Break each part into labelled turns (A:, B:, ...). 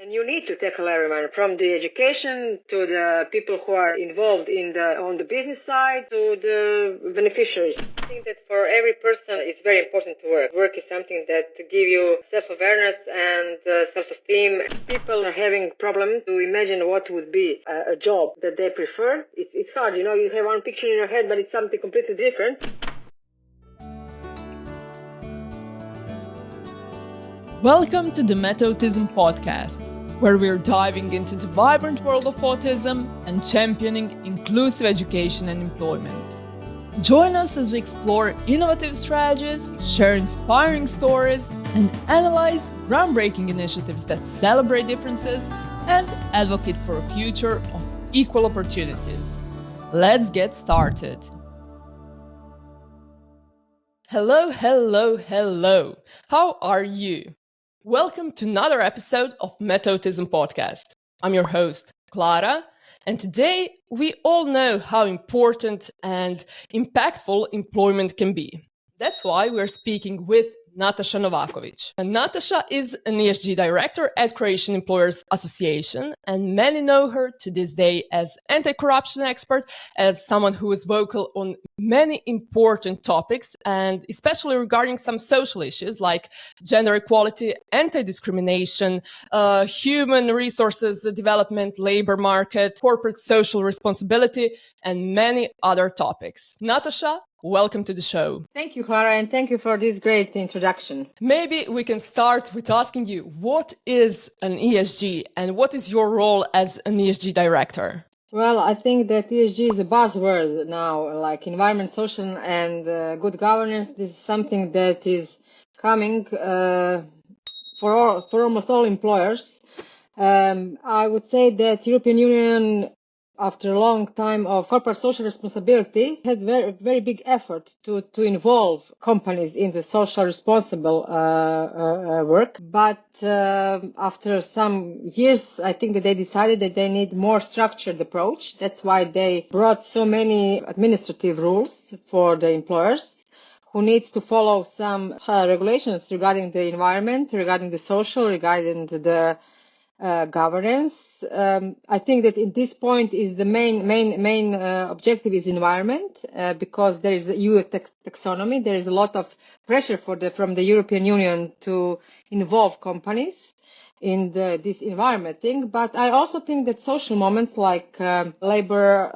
A: And you need to tackle everyone, from the education to the people who are involved on the business side to the beneficiaries. I think that for every person it's very important to work. Work is something that gives you self-awareness and self-esteem. People are having problems to imagine what would be a job that they prefer. It's hard, you have one picture in your head, but it's something completely different.
B: Welcome to the Metautism podcast, where we're diving into the vibrant world of autism and championing inclusive education and employment. Join us as we explore innovative strategies, share inspiring stories, and analyze groundbreaking initiatives that celebrate differences and advocate for a future of equal opportunities. Let's get started. Hello. How are you? Welcome to another episode of Metautism podcast. I'm your host, Klara, and today we all know how important and impactful employment can be. That's why we're speaking with Nataša Novaković. And Nataša is an ESG Director at Croatian Employers Association, and many know her to this day as anti-corruption expert, as someone who is vocal on many important topics, and especially regarding some social issues like gender equality, anti-discrimination, human resources development, labor market, corporate social responsibility, and many other topics. Nataša, welcome to the show.
A: Thank you, Klara, and thank you for this great introduction.
B: Maybe we can start with asking you, what is an ESG and what is your role as an ESG director?
A: Well, I think that ESG is a buzzword now, like environment, social, and good governance. This is something that is coming for almost all employers. I would say that European Union, after a long time of corporate social responsibility, had very big effort to involve companies in the social responsible work. But after some years, I think that they decided that they need more structured approach. That's why they brought so many administrative rules for the employers, who needs to follow some regulations regarding the environment, regarding the social, regarding the governance. I think that at this point is the main objective is environment, because there is a EU taxonomy. There is a lot of pressure from the European Union to involve companies in this environment thing. But I also think that social moments like labor,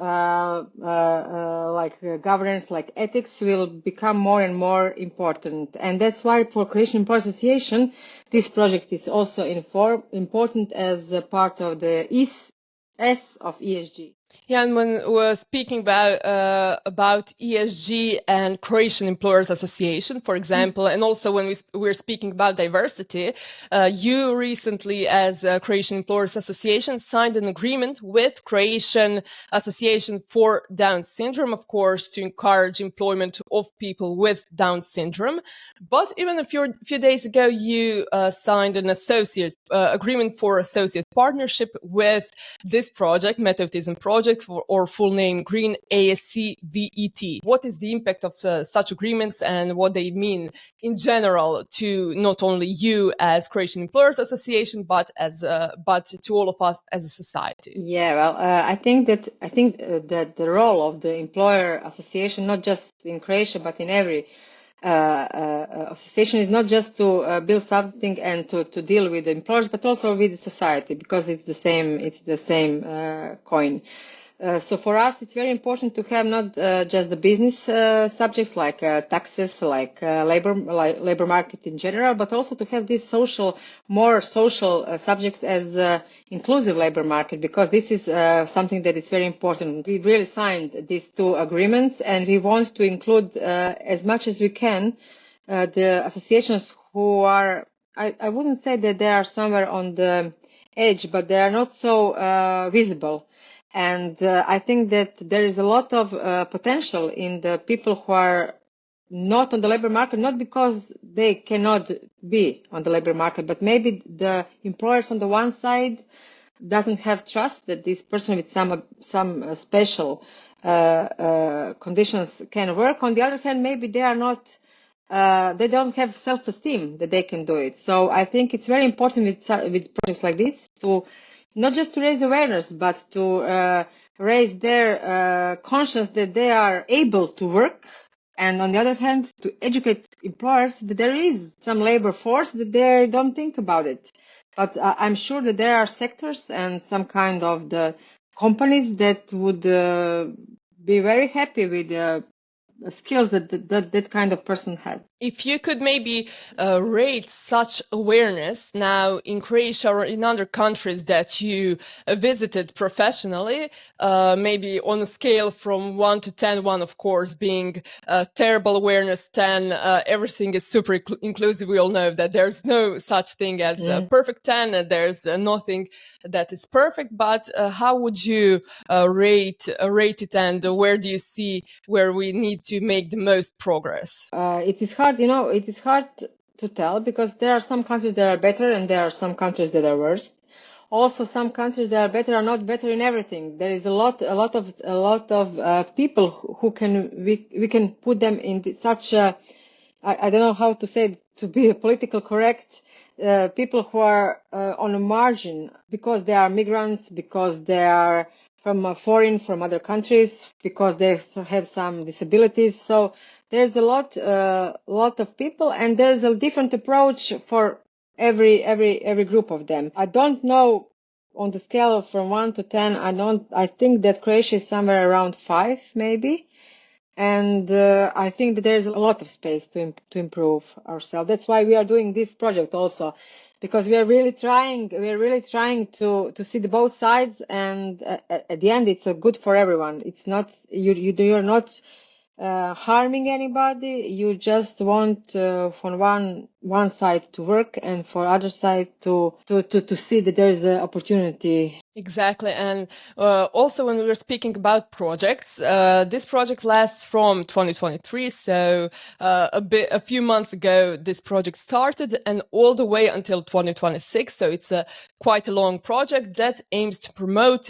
A: like governance, like ethics will become more and more important. And that's why for Croatian Employers Association, this project is also important as a part of the S of ESG.
B: Yeah, and when we're speaking about ESG and Croatian Employers Association, for example, and also when we're speaking about diversity, you recently, as Croatian Employers Association, signed an agreement with Croatian Association for Down Syndrome, of course, to encourage employment of people with Down syndrome. But even a few days ago, you signed an agreement for associate partnership with this project, Metautism project, or full name Green ASC VET. What is the impact of such agreements and what they mean in general to not only you as Croatian Employers Association, but to all of us as a society?
A: Yeah, well, I think that the role of the employer association, not just in Croatia but in every association, is not just to build something and to deal with the employers, but also with the society, because it's the same coin. So for us, it's very important to have not just the business subjects like taxes, like labor market in general, but also to have these more social subjects as inclusive labor market, because this is something that is very important. We really signed these two agreements, and we want to include as much as we can the associations who are, I wouldn't say that they are somewhere on the edge, but they are not so visible. And I think that there is a lot of potential in the people who are not on the labor market, not because they cannot be on the labor market, but maybe the employers on the one side doesn't have trust that this person with some special conditions can work. On the other hand, maybe they are not they don't have self-esteem that they can do it. So I think it's very important with projects like this to not just to raise awareness, but to raise their conscience that they are able to work. And on the other hand, to educate employers that there is some labor force that they don't think about it. But I'm sure that there are sectors and some kind of the companies that would be very happy with skills that kind of person had.
B: If you could maybe rate such awareness now in Croatia or in other countries that you visited professionally, maybe on a scale from 1 to 10, 1 of course being terrible awareness, 10 everything is super inclusive. We all know that there's no such thing as a perfect 10, and there's nothing that is perfect. But how would you rate it, and where do you see where we need to make the most progress?
A: It is hard, it is hard to tell because there are some countries that are better and there are some countries that are worse. Also, some countries that are better are not better in everything. There is a lot of people who we can put them in such a, I don't know how to say it, to be political correct, people who are on a margin because they are migrants, because they are from other countries, because they have some disabilities. So there's a lot of people, and there's a different approach for every group of them. I don't know on the scale from 1 to 10. I think that Croatia is somewhere around 5, maybe. And I think that there's a lot of space to improve ourselves. That's why we are doing this project also, because we are really trying to see the both sides, and at the end it's good for everyone. It's not you're not harming anybody. You just want from one side to work, and for other side to see that there is an opportunity.
B: Exactly. And also when we were speaking about projects, this project lasts from 2023. So a few months ago, this project started, and all the way until 2026. So it's quite a long project that aims to promote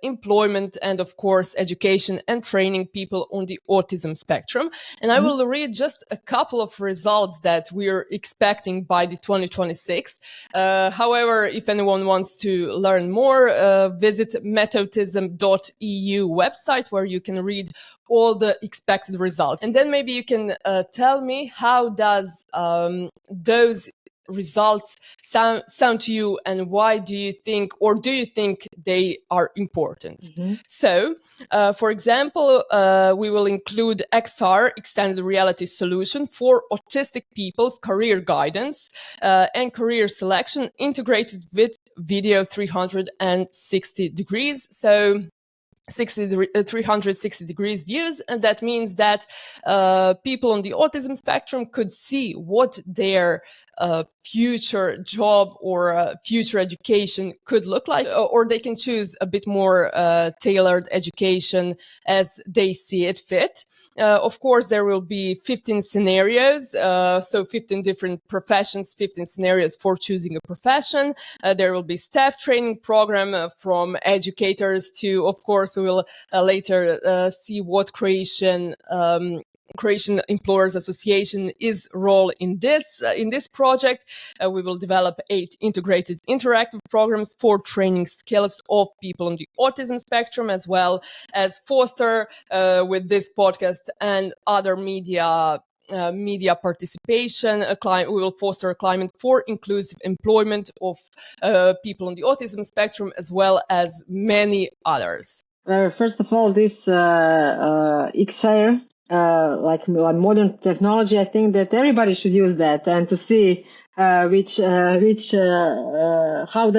B: employment and, of course, education and training people on the autism spectrum. And I will read just a couple of results that we're expecting by the 2026. However, if anyone wants to learn more, visit Metautism.eu website, where you can read all the expected results. And then maybe you can tell me, how does those results sound to you, and why do you think they are important? So, for example, we will include XR, Extended Reality Solution, for autistic people's career guidance and career selection, integrated with video 360 degrees. So 360 degrees views, and that means that people on the autism spectrum could see what their future job or future education could look like, or they can choose a bit more tailored education as they see it fit. Of course, there will be 15 scenarios, so 15 different professions, 15 scenarios for choosing a profession. There will be staff training program from educators to, of course, we will later see what Croatian Employers Association is role in this project. We will develop 8 integrated interactive programs for training skills of people on the autism spectrum, as well as foster with this podcast and other media participation. We will foster a climate for inclusive employment of people on the autism spectrum, as well as many others.
A: First of all, this XR, like modern technology, I think that everybody should use that and to see how does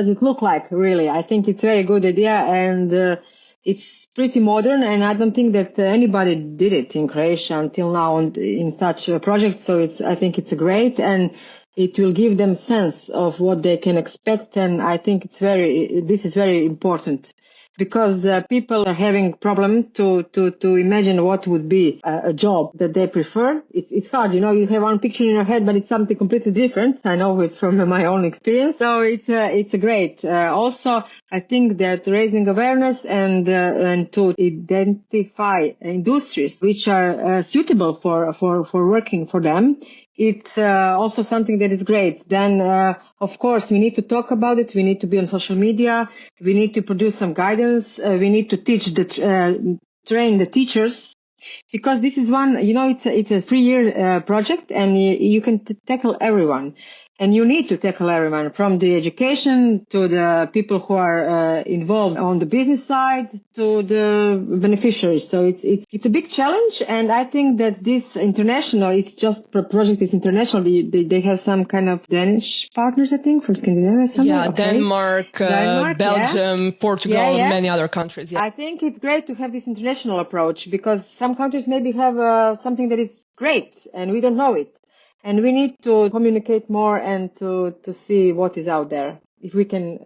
A: it look like, really. I think it's a very good idea, and it's pretty modern, and I don't think that anybody did it in Croatia until now in such a project. So I think it's great, and it will give them sense of what they can expect, and I think this is very important. because people are having problem to imagine what would be a job that they prefer. It's hard, you have one picture in your head, but it's something completely different. I know it from my own experience. So it's a great. Also, I think that raising awareness and to identify industries which are suitable for working for them. It's also something that is great. Then, of course, we need to talk about it. We need to be on social media. We need to produce some guidance. We need to train the teachers, because this is one, it's a 3-year project, and you can tackle everyone. And you need to tackle everyone, from the education to the people who are involved on the business side to the beneficiaries. So it's a big challenge, and I think that this international, it's just project is international. They have some kind of Danish partners, I think, from Scandinavia.
B: Yeah,
A: okay.
B: Denmark, Belgium, Portugal, and many other countries. Yeah.
A: I think it's great to have this international approach, because some countries maybe have something that is great and we don't know it. And we need to communicate more and to see what is out there, if we can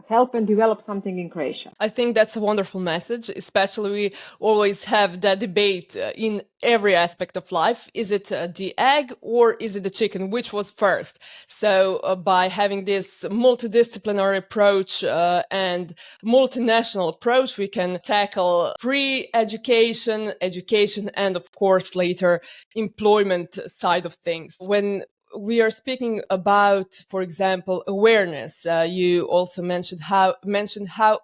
A: help and develop something in Croatia.
B: I think that's a wonderful message, especially we always have that debate in every aspect of life. Is it the egg or is it the chicken? Which was first? So by having this multidisciplinary approach and multinational approach, we can tackle free education, and of course later employment side of things. When we are speaking about, for example, awareness. You also mentioned how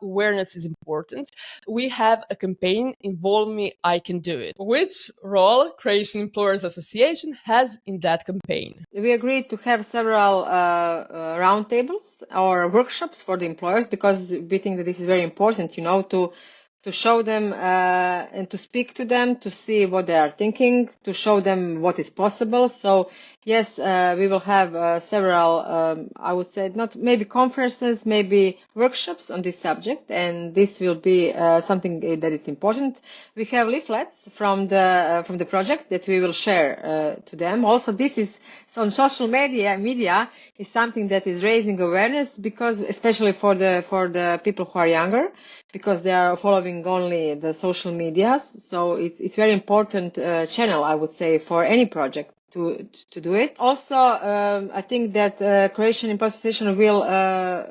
B: awareness is important. We have a campaign, Involve Me, I Can Do It. Which role Croatian Employers Association has in that campaign?
A: We agreed to have several roundtables or workshops for the employers, because we think that this is very important, to show them and to speak to them, to see what they are thinking, to show them what is possible. So yes, we will have several, I would say, not maybe conferences, maybe workshops on this subject, and this will be something that is important. We have leaflets from the project that we will share to them. Also, this is on social media is something that is raising awareness, because especially for the people who are younger, because they are following only the social medias. So it's very important channel, I would say, for any project to do it. Also, I think that Croatian Employers Association will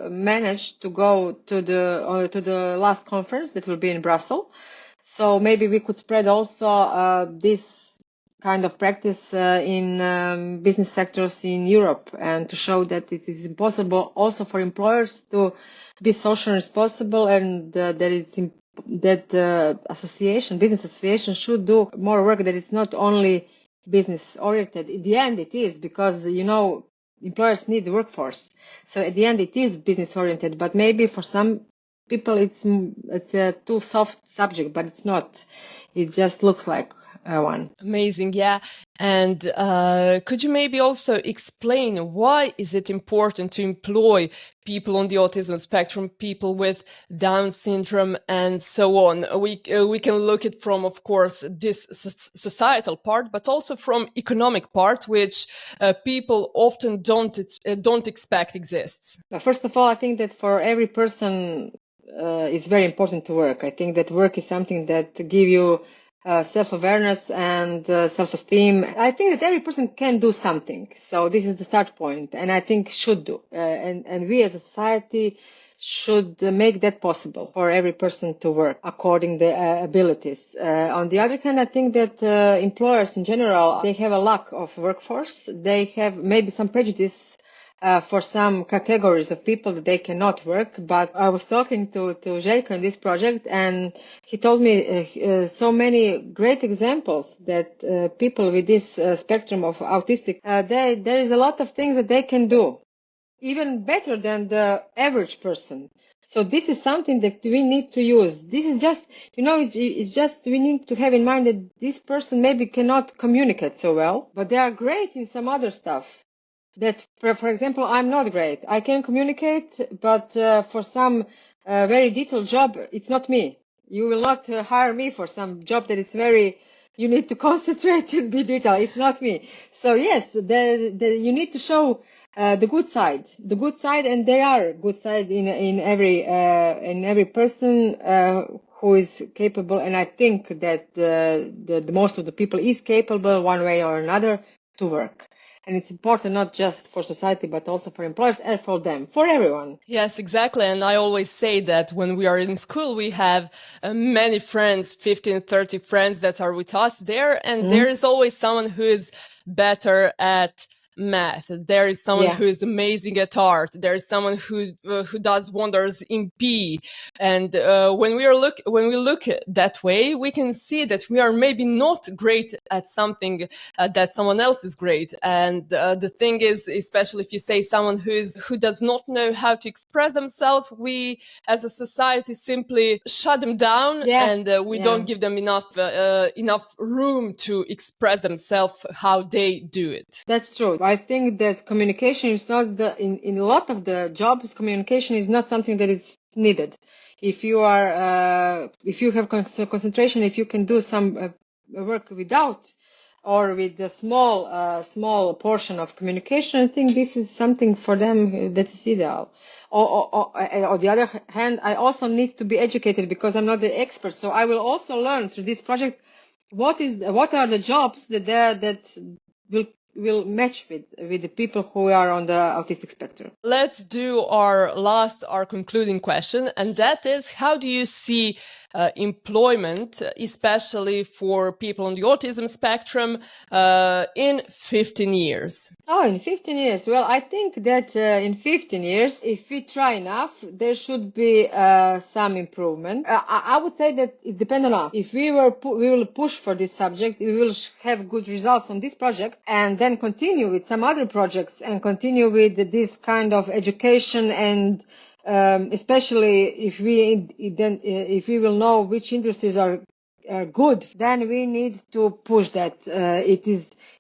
A: manage to go to the last conference that will be in Brussels. So maybe we could spread also this kind of practice in business sectors in Europe, and to show that it is impossible also for employers to be socially responsible, and that business association should do more work, that it's not only business oriented. In the end it is, because employers need the workforce. So at the end it is business oriented, but maybe for some people it's a too soft subject, but it's not. It just looks like one.
B: Amazing, yeah. And could you maybe also explain why is it important to employ people on the autism spectrum, people with Down syndrome, and so on? We can look at from, of course, this societal part, but also from economic part, which people often don't expect exists.
A: First of all, I think that for every person it's very important to work. I think that work is something that gives you self-awareness and self-esteem. I think that every person can do something. So this is the start point, and I think should do. And we as a society should make that possible for every person to work according to their abilities. On the other hand, I think that employers in general, they have a lack of workforce. They have maybe some prejudice for some categories of people that they cannot work. But I was talking to Željko in this project, and he told me so many great examples that people with this spectrum of autistic, there is a lot of things that they can do, even better than the average person. So this is something that we need to use. This is just, it's just we need to have in mind that this person maybe cannot communicate so well, but they are great in some other stuff. That, for example, I'm not great. I can communicate, but for some very detailed job, it's not me. You will not hire me for some job that is you need to concentrate and be detailed. It's not me. So yes, you need to show the good side, and there are good sides in every person who is capable, and I think that the most of the people is capable one way or another to work. And it's important not just for society, but also for employers and for them, for everyone.
B: Yes, exactly. And I always say that when we are in school, we have many friends, 15, 30 friends that are with us there. And there is always someone who is better at math. There is someone who is amazing at art. There is someone who does wonders in PE. And when we look that way, we can see that we are maybe not great at something that someone else is great. And the thing is, especially if you say someone who does not know how to express themselves, we as a society simply shut them down, and we don't give them enough room to express themselves how they do it.
A: That's true. I think that communication is not in a lot of the jobs, communication is not something that is needed. If you have concentration, if you can do some work without or with a small portion of communication, I think this is something for them that is ideal. On the other hand, I also need to be educated because I'm not the expert. So I will also learn through this project what are the jobs that will match with the people who are on the autistic spectrum.
B: Let's do our concluding question, and that is, how do you see employment, especially for people on the autism spectrum, in 15 years?
A: Oh, in 15 years. Well, I think that in 15 years, if we try enough, there should be some improvement. I would say that it depends on us. If we will push for this subject, we will have good results on this project, and then continue with some other projects and continue with this kind of education, and especially if we will know which industries are good, then we need to push that.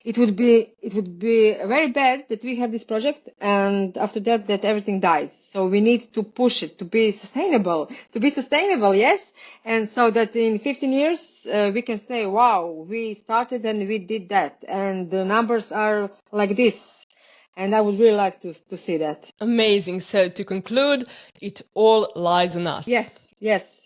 A: It would be very bad that we have this project and after that everything dies. So we need to push it to be sustainable. Yes. And so that in 15 years, we can say, wow, we started and we did that. And the numbers are like this. And I would really like to see that.
B: Amazing. So to conclude, it all lies on us.
A: Yes.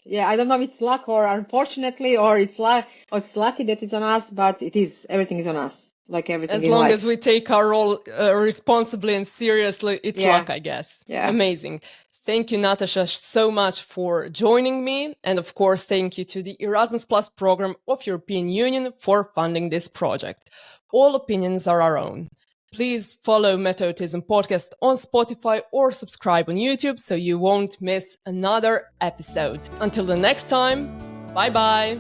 A: Yeah, I don't know if it's luck or unfortunately, or it's lucky that it's on us, but it is. Everything is on us. Like everything.
B: As long as we take our role responsibly and seriously, it's luck, I guess.
A: Yeah.
B: Amazing. Thank you, Nataša, so much for joining me. And of course, thank you to the Erasmus Plus program of European Union for funding this project. All opinions are our own. Please follow Metautism podcast on Spotify or subscribe on YouTube so you won't miss another episode. Until the next time, bye-bye.